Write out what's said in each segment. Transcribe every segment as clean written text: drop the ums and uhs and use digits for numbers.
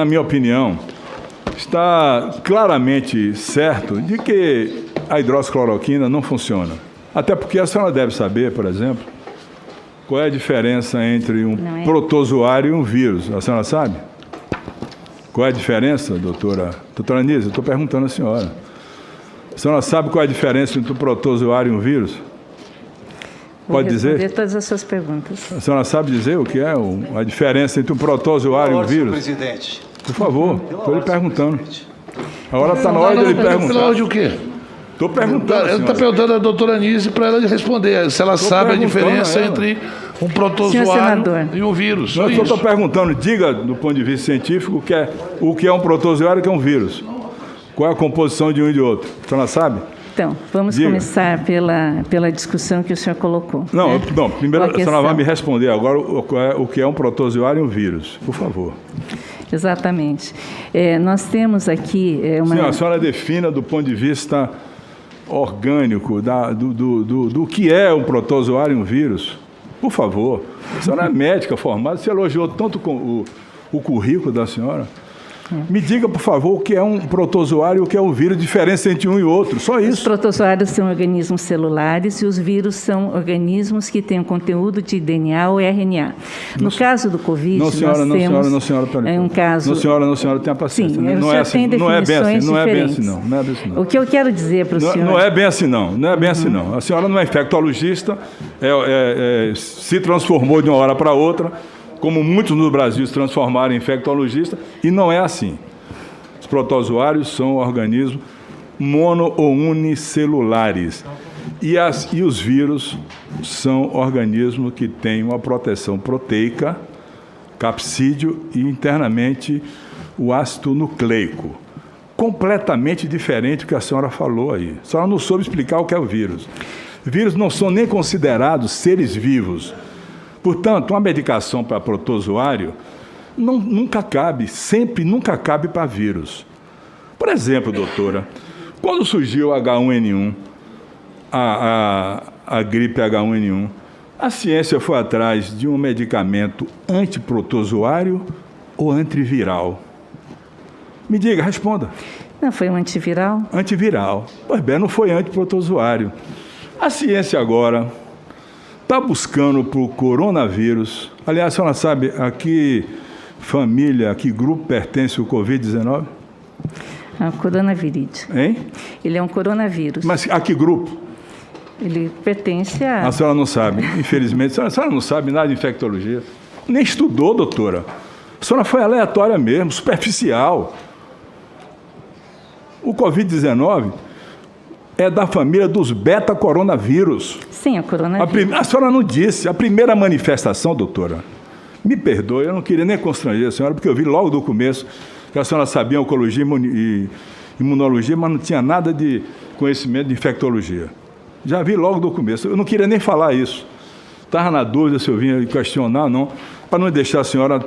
Na minha opinião, está claramente certo de que a hidroxicloroquina não funciona. Até porque a senhora deve saber, por exemplo, qual é a diferença entre um protozoário e um vírus. A senhora sabe? Qual é a diferença, doutora? Doutora Anísia, eu estou perguntando à senhora. A senhora sabe qual é a diferença entre um protozoário e um vírus? Pode dizer? Vou responder todas as suas perguntas. A senhora sabe dizer o que é a diferença entre um protozoário e um vírus? Presidente. Por favor, estou lhe perguntando. Agora está na hora de ele perguntar. Pela hora de o quê? Estou perguntando, Ele está perguntando à doutora Anísia para ela responder se ela sabe a diferença entre um protozoário e um vírus. Eu só estou perguntando, diga do ponto de vista científico o que é um protozoário e o que é um vírus. Qual é a composição de um e de outro? A senhora sabe? Então, vamos começar pela discussão que o senhor colocou. Não, primeiro a senhora vai me responder agora o que é um protozoário e um vírus, por favor. Exatamente. Nós temos aqui uma... Sim, a senhora defina do ponto de vista orgânico do que é um protozoário e um vírus. Por favor. A senhora é médica formada, você elogiou tanto o currículo da senhora. Me diga, por favor, o que é um protozoário e o que é um vírus, diferença entre um e outro, só isso. Os protozoários são organismos celulares e os vírus são organismos que têm um conteúdo de DNA ou RNA. No caso do Covid, não, senhora, nós temos não, senhora, um caso... Não, senhora, tenha paciência. Sim, não é assim, não é bem assim, não é bem assim, não. Não é bem assim, não. O que eu quero dizer para o senhor... Não é bem assim, não. Não é bem assim, não. A senhora não é infectologista, se transformou de uma hora para outra, como muitos no Brasil se transformaram em infectologistas, e não é assim. Os protozoários são organismos mono- ou unicelulares. E os vírus são organismos que têm uma proteção proteica, capsídeo e internamente o ácido nucleico. Completamente diferente do que a senhora falou aí. A senhora não soube explicar o que é o vírus. Vírus não são nem considerados seres vivos. Portanto, uma medicação para protozoário nunca cabe para vírus. Por exemplo, doutora, quando surgiu o H1N1, a gripe H1N1, a ciência foi atrás de um medicamento antiprotozoário ou antiviral? Me diga, responda. Não, foi um antiviral? Antiviral. Pois bem, não foi antiprotozoário. A ciência agora está buscando para o coronavírus. Aliás, a senhora sabe a que família, a que grupo pertence o Covid-19? A coronaviride. Hein? Ele é um coronavírus. Mas a que grupo? Ele pertence a... A senhora não sabe, infelizmente. A senhora não sabe nada de infectologia. Nem estudou, doutora. A senhora foi aleatória mesmo, superficial. O Covid-19 é da família dos beta-coronavírus. Sim, é coronavírus. A senhora não disse. A primeira manifestação, doutora, me perdoe, eu não queria nem constranger a senhora, porque eu vi logo do começo que a senhora sabia oncologia e imunologia, mas não tinha nada de conhecimento de infectologia. Já vi logo do começo. Eu não queria nem falar isso. Estava na dúvida se eu vinha questionar ou não, para não deixar a senhora,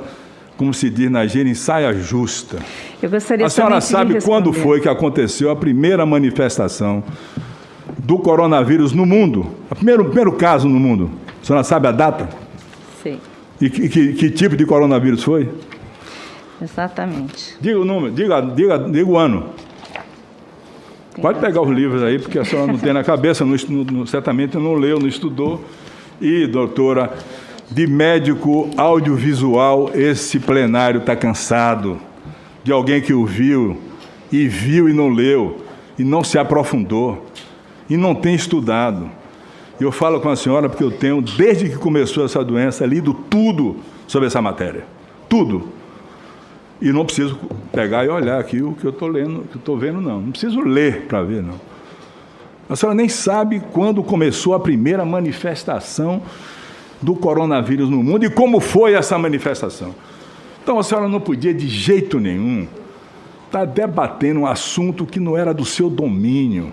como se diz na gíria, em saia justa. Eu gostaria a senhora somente sabe de quando responder. foi que aconteceu a primeira manifestação do coronavírus no mundo? O primeiro caso no mundo. A senhora sabe a data? Sei. E que tipo de coronavírus foi? Exatamente. Diga o número, diga o ano. Pode pegar os livros aí, porque a senhora não tem na cabeça, certamente não leu, não estudou. E, doutora, de médico audiovisual, esse plenário está cansado. De alguém que o viu e não leu, e não se aprofundou, e não tem estudado. Eu falo com a senhora porque eu tenho, desde que começou essa doença, lido tudo sobre essa matéria. Tudo. E não preciso pegar e olhar aqui o que eu estou lendo, o que eu estou vendo, não. Não preciso ler para ver, não. A senhora nem sabe quando começou a primeira manifestação do coronavírus no mundo e como foi essa manifestação. Então, a senhora não podia, de jeito nenhum, estar debatendo um assunto que não era do seu domínio.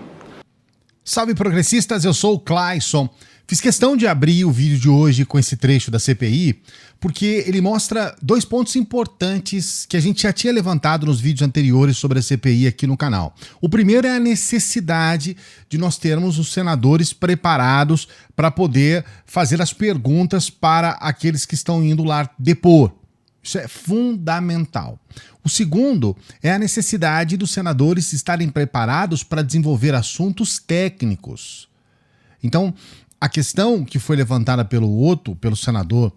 Salve, progressistas, eu sou o Clayson. Fiz questão de abrir o vídeo de hoje com esse trecho da CPI, porque ele mostra dois pontos importantes que a gente já tinha levantado nos vídeos anteriores sobre a CPI aqui no canal. O primeiro é a necessidade de nós termos os senadores preparados para poder fazer as perguntas para aqueles que estão indo lá depor. Isso é fundamental. O segundo é a necessidade dos senadores estarem preparados para desenvolver assuntos técnicos. Então, a questão que foi levantada pelo senador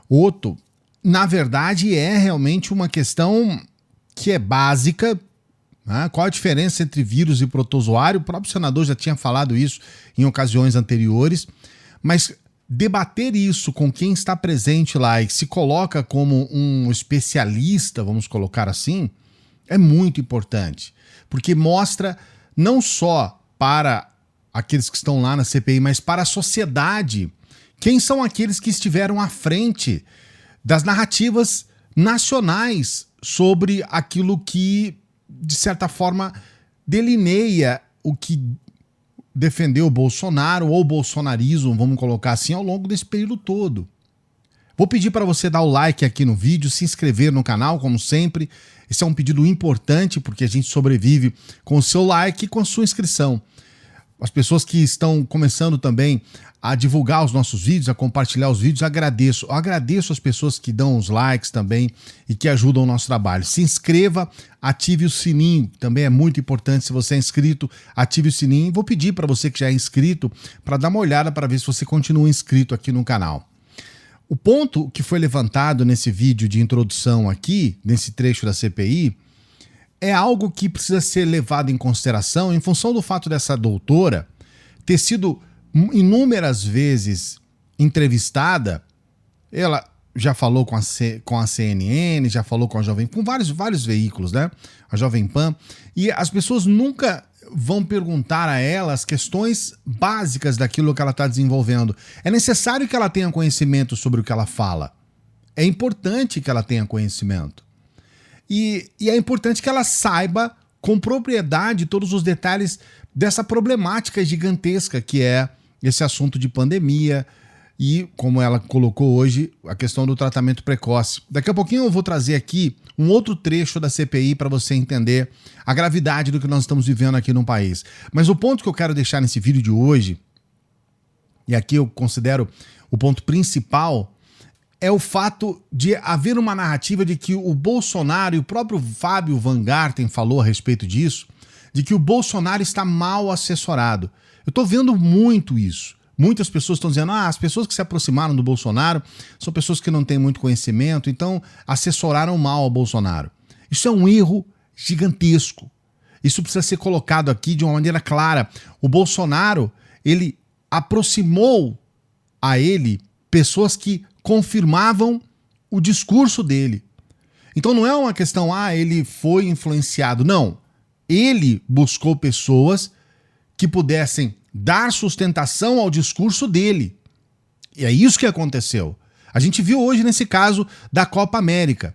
Otto, na verdade é realmente uma questão que é básica. Né? Qual a diferença entre vírus e protozoário? O próprio senador já tinha falado isso em ocasiões anteriores, mas debater isso com quem está presente lá e se coloca como um especialista, vamos colocar assim, é muito importante, porque mostra não só para aqueles que estão lá na CPI, mas para a sociedade, quem são aqueles que estiveram à frente das narrativas nacionais sobre aquilo que, de certa forma, delineia o que defendeu o Bolsonaro ou o bolsonarismo, vamos colocar assim, ao longo desse período todo. Vou pedir para você dar o like aqui no vídeo, se inscrever no canal, como sempre. Esse é um pedido importante, porque a gente sobrevive com o seu like e com a sua inscrição. As pessoas que estão começando também a divulgar os nossos vídeos, a compartilhar os vídeos, agradeço. Eu agradeço as pessoas que dão os likes também e que ajudam o nosso trabalho. Se inscreva, ative o sininho, também é muito importante. Se você é inscrito, ative o sininho. Vou pedir para você que já é inscrito para dar uma olhada para ver se você continua inscrito aqui no canal. O ponto que foi levantado nesse vídeo de introdução aqui, nesse trecho da CPI, é algo que precisa ser levado em consideração em função do fato dessa doutora ter sido inúmeras vezes entrevistada. Ela já falou com a CNN, já falou com a Jovem Pan, com vários veículos, né? A Jovem Pan. E as pessoas nunca vão perguntar a ela as questões básicas daquilo que ela está desenvolvendo. É necessário que ela tenha conhecimento sobre o que ela fala. É importante que ela tenha conhecimento. E é importante que ela saiba com propriedade todos os detalhes dessa problemática gigantesca que é esse assunto de pandemia e, como ela colocou hoje, a questão do tratamento precoce. Daqui a pouquinho eu vou trazer aqui um outro trecho da CPI para você entender a gravidade do que nós estamos vivendo aqui no país. Mas o ponto que eu quero deixar nesse vídeo de hoje, e aqui eu considero o ponto principal, é o fato de haver uma narrativa de que o Bolsonaro, e o próprio Fábio Van Garten falou a respeito disso, de que o Bolsonaro está mal assessorado. Eu estou vendo muito isso. Muitas pessoas estão dizendo, as pessoas que se aproximaram do Bolsonaro são pessoas que não têm muito conhecimento, então assessoraram mal ao Bolsonaro. Isso é um erro gigantesco. Isso precisa ser colocado aqui de uma maneira clara. O Bolsonaro, ele aproximou a ele pessoas que confirmavam o discurso dele. Então não é uma questão, ele foi influenciado. Não. Ele buscou pessoas que pudessem dar sustentação ao discurso dele. E é isso que aconteceu. A gente viu hoje nesse caso da Copa América.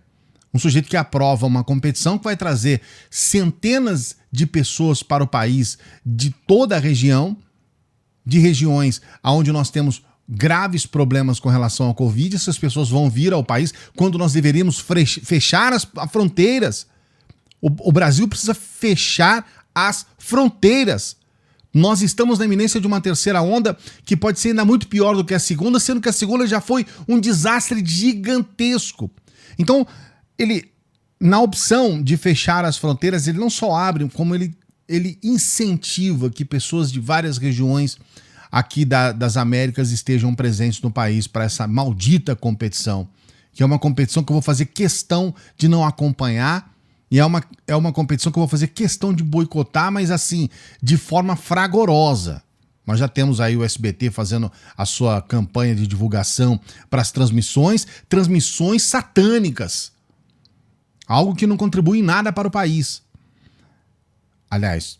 Um sujeito que aprova uma competição que vai trazer centenas de pessoas para o país de toda a região, de regiões onde nós temos graves problemas com relação ao Covid. Essas pessoas vão vir ao país quando nós deveríamos fechar as fronteiras. O Brasil precisa fechar as fronteiras. Nós estamos na iminência de uma terceira onda que pode ser ainda muito pior do que a segunda, sendo que a segunda já foi um desastre gigantesco. Então, ele, na opção de fechar as fronteiras, ele não só abre, como ele incentiva que pessoas de várias regiões aqui das Américas estejam presentes no país para essa maldita competição, que é uma competição que eu vou fazer questão de não acompanhar, e é uma competição que eu vou fazer questão de boicotar, mas assim, de forma fragorosa. Nós já temos aí o SBT fazendo a sua campanha de divulgação para as transmissões satânicas. Algo que não contribui em nada para o país. Aliás,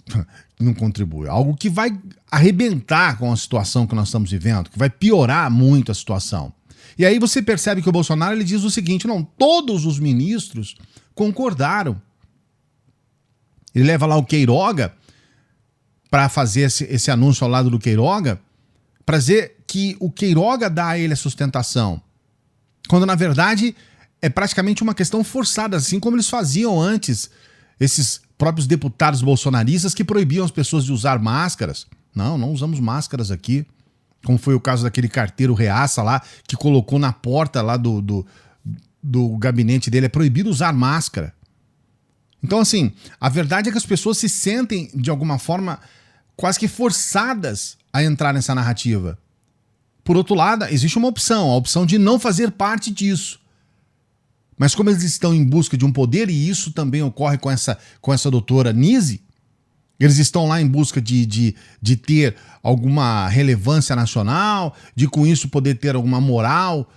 não contribui. Algo que vai arrebentar com a situação que nós estamos vivendo, que vai piorar muito a situação. E aí você percebe que o Bolsonaro ele diz o seguinte, não, todos os ministros concordaram. Ele leva lá o Queiroga para fazer esse anúncio ao lado do Queiroga, para dizer que o Queiroga dá a ele a sustentação, quando na verdade é praticamente uma questão forçada, assim como eles faziam antes, esses próprios deputados bolsonaristas que proibiam as pessoas de usar máscaras. Não usamos máscaras aqui, como foi o caso daquele carteiro reaça lá, que colocou na porta lá do gabinete dele é proibido usar máscara. Então, assim, a verdade é que as pessoas se sentem, de alguma forma, quase que forçadas a entrar nessa narrativa. Por outro lado, existe uma opção, a opção de não fazer parte disso. Mas como eles estão em busca de um poder, e isso também ocorre com essa doutora Nise, eles estão lá em busca de ter alguma relevância nacional, de com isso poder ter alguma moral,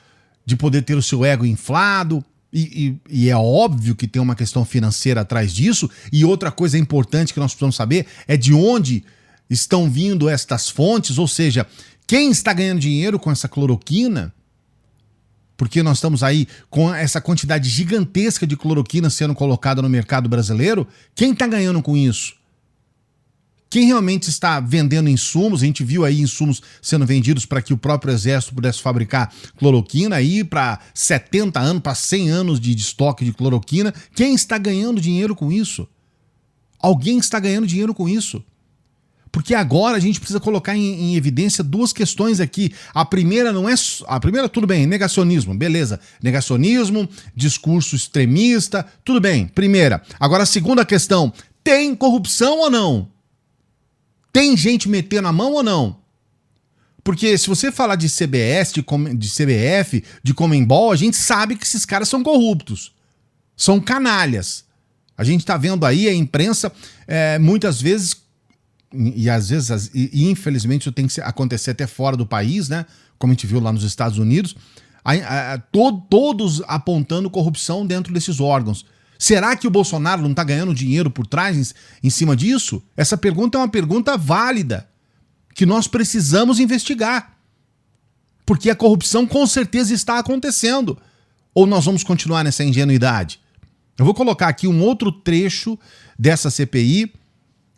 de poder ter o seu ego inflado, e é óbvio que tem uma questão financeira atrás disso. E outra coisa importante que nós precisamos saber é de onde estão vindo estas fontes, ou seja, quem está ganhando dinheiro com essa cloroquina, porque nós estamos aí com essa quantidade gigantesca de cloroquina sendo colocada no mercado brasileiro. Quem está ganhando com isso? Quem realmente está vendendo insumos? A gente viu aí insumos sendo vendidos para que o próprio exército pudesse fabricar cloroquina aí para 70 anos, para 100 anos de estoque de cloroquina. Quem está ganhando dinheiro com isso? Alguém está ganhando dinheiro com isso. Porque agora a gente precisa colocar em evidência duas questões aqui. A primeira não é... A primeira, tudo bem, negacionismo, beleza. Negacionismo, discurso extremista, tudo bem, primeira. Agora a segunda questão, tem corrupção ou não? Tem gente metendo a mão ou não? Porque se você falar de CBS, de CBF, de Conmebol, a gente sabe que esses caras são corruptos. São canalhas. A gente tá vendo aí a imprensa, muitas vezes... E às vezes, infelizmente, isso tem que acontecer até fora do país, né? Como a gente viu lá nos Estados Unidos, todos apontando corrupção dentro desses órgãos. Será que o Bolsonaro não está ganhando dinheiro por trás em cima disso? Essa pergunta é uma pergunta válida, que nós precisamos investigar. Porque a corrupção com certeza está acontecendo. Ou nós vamos continuar nessa ingenuidade? Eu vou colocar aqui um outro trecho dessa CPI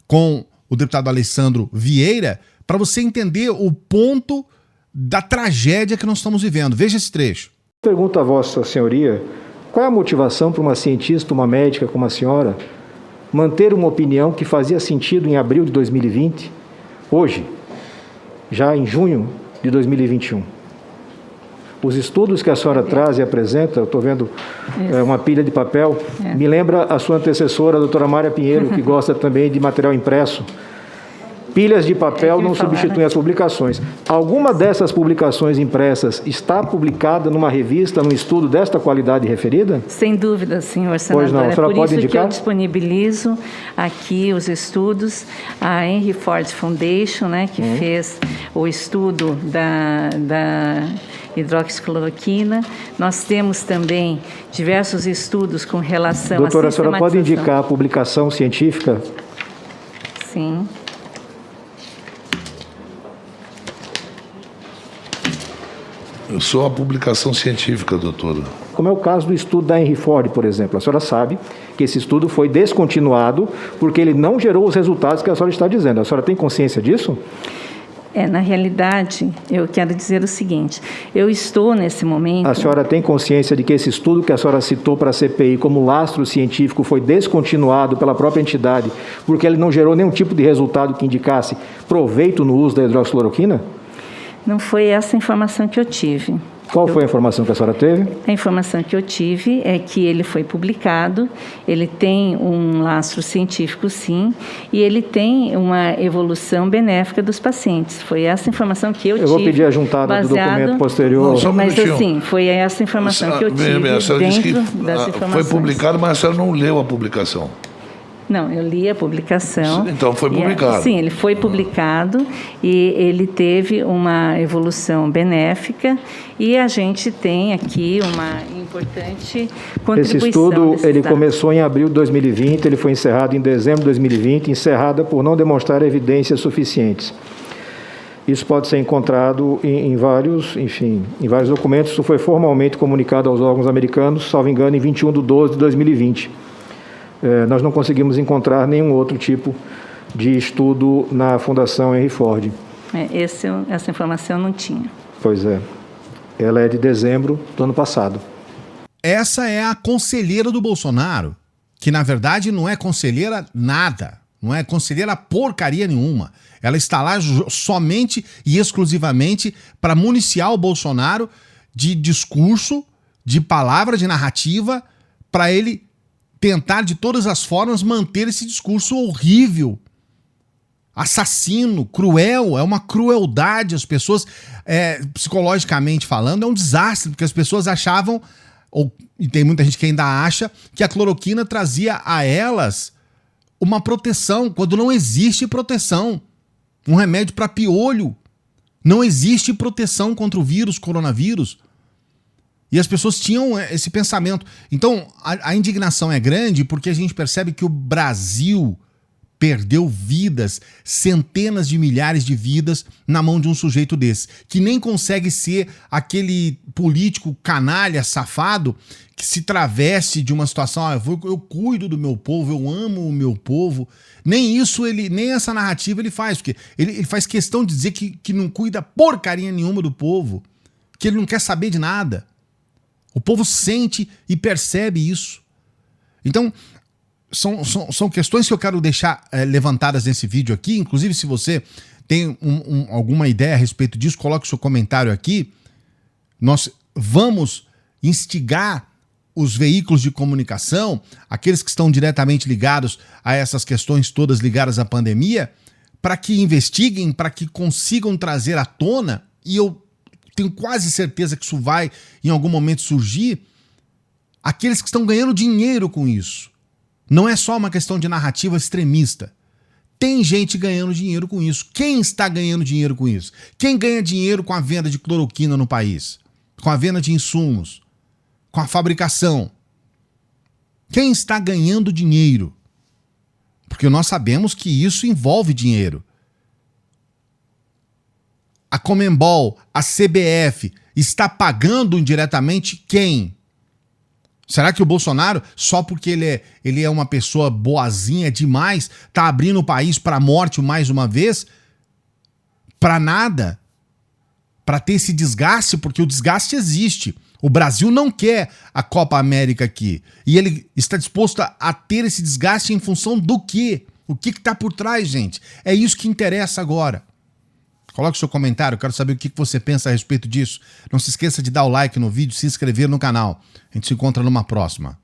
com o deputado Alessandro Vieira, para você entender o ponto da tragédia que nós estamos vivendo. Veja esse trecho. Pergunto a Vossa Senhoria, qual é a motivação para uma cientista, uma médica como a senhora, manter uma opinião que fazia sentido em abril de 2020, hoje, já em junho de 2021? Os estudos que a senhora traz e apresenta, eu estou vendo uma pilha de papel, me lembra a sua antecessora, a doutora Mária Pinheiro, que gosta também de material impresso. Pilhas de papel não substituem as publicações. Alguma dessas publicações impressas está publicada numa revista, num estudo desta qualidade referida? Sem dúvida, senhor senador. Pois não, a senhora pode indicar? Que eu disponibilizo aqui os estudos, a Henry Ford Foundation, né, que fez o estudo da hidroxicloroquina. Nós temos também diversos estudos com relação à doutora, a senhora pode indicar a publicação científica? Sim. Eu sou a publicação científica, doutora. Como é o caso do estudo da Henry Ford, por exemplo. A senhora sabe que esse estudo foi descontinuado porque ele não gerou os resultados que a senhora está dizendo. A senhora tem consciência disso? Na realidade, eu quero dizer o seguinte, eu estou nesse momento... A senhora tem consciência de que esse estudo que a senhora citou para a CPI como lastro científico foi descontinuado pela própria entidade porque ele não gerou nenhum tipo de resultado que indicasse proveito no uso da hidroxicloroquina? Não foi essa a informação que eu tive. Qual foi a informação que a senhora teve? A informação que eu tive é que ele foi publicado, ele tem um lastro científico, sim, e ele tem uma evolução benéfica dos pacientes. Foi essa informação que eu tive. Eu vou pedir a juntada do documento posterior. Não, só um mas minutinho. assim, foi essa informação que eu tive dentro das informações. Foi publicado, mas a senhora não leu a publicação. Não, eu li a publicação. Então foi publicado. Sim, ele foi publicado e ele teve uma evolução benéfica e a gente tem aqui uma importante contribuição. Esse estudo ele começou em abril de 2020, ele foi encerrado em dezembro de 2020, encerrada por não demonstrar evidências suficientes. Isso pode ser encontrado em vários documentos. Isso foi formalmente comunicado aos órgãos americanos, salvo engano, em 21/12 de 2020. Nós não conseguimos encontrar nenhum outro tipo de estudo na Fundação Henry Ford. Essa informação eu não tinha. Pois é. Ela é de dezembro do ano passado. Essa é a conselheira do Bolsonaro, que na verdade não é conselheira nada, não é conselheira porcaria nenhuma. Ela está lá somente e exclusivamente para municiar o Bolsonaro de discurso, de palavra, de narrativa, para ele tentar de todas as formas manter esse discurso horrível, assassino, cruel. É uma crueldade. As pessoas, psicologicamente falando, é um desastre, porque as pessoas achavam, e tem muita gente que ainda acha, que a cloroquina trazia a elas uma proteção, quando não existe proteção. Um remédio para piolho. Não existe proteção contra o vírus, coronavírus. E as pessoas tinham esse pensamento. Então, a indignação é grande porque a gente percebe que o Brasil perdeu vidas, centenas de milhares de vidas na mão de um sujeito desse, que nem consegue ser aquele político canalha, safado, que se traveste de uma situação, eu cuido do meu povo, eu amo o meu povo. Nem isso, nem essa narrativa ele faz, porque ele faz questão de dizer que não cuida porcaria nenhuma do povo, que ele não quer saber de nada. O povo sente e percebe isso. Então, são questões que eu quero deixar levantadas nesse vídeo aqui. Inclusive, se você tem alguma ideia a respeito disso, coloque o seu comentário aqui. Nós vamos instigar os veículos de comunicação, aqueles que estão diretamente ligados a essas questões todas ligadas à pandemia, para que investiguem, para que consigam trazer à tona, e eu tenho quase certeza que isso vai em algum momento surgir, aqueles que estão ganhando dinheiro com isso. Não é só uma questão de narrativa extremista. Tem gente ganhando dinheiro com isso. Quem está ganhando dinheiro com isso? Quem ganha dinheiro com a venda de cloroquina no país? Com a venda de insumos? Com a fabricação? Quem está ganhando dinheiro? Porque nós sabemos que isso envolve dinheiro. A Conmebol, a CBF, está pagando indiretamente quem? Será que o Bolsonaro, só porque ele é uma pessoa boazinha demais, está abrindo o país para a morte mais uma vez? Para nada? Para ter esse desgaste? Porque o desgaste existe. O Brasil não quer a Copa América aqui. E ele está disposto a ter esse desgaste em função do quê? O que está por trás, gente? É isso que interessa agora. Coloque o seu comentário, eu quero saber o que você pensa a respeito disso. Não se esqueça de dar o like no vídeo, se inscrever no canal. A gente se encontra numa próxima.